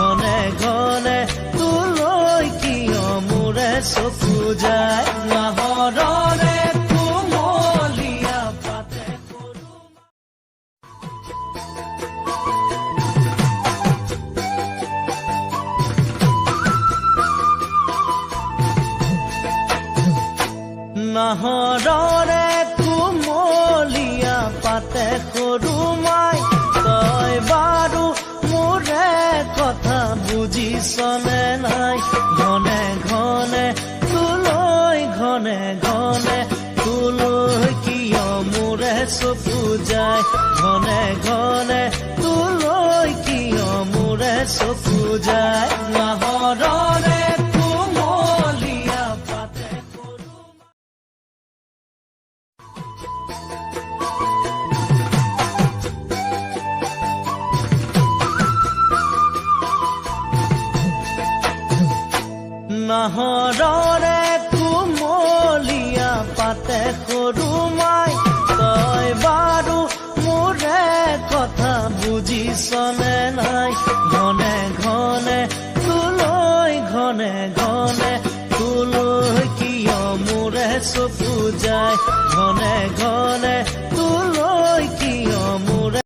ঘনে ঘনে তোলৈ কিয় মোৰে চকু যায় নাহৰৰে কুমলীয়া পাতে নাহৰৰে কুমলীয়া পাতে সৰু মাই তই বাৰু মোৰে কথা বুজিছনে নাই ঘনে ঘনে তোলৈ কিয় মোৰে চকু যায় ঘনে ঘনে তোলৈ কিয় মোৰে চকু যায় নাহৰৰে কুমলীয়া পাতে নাহৰ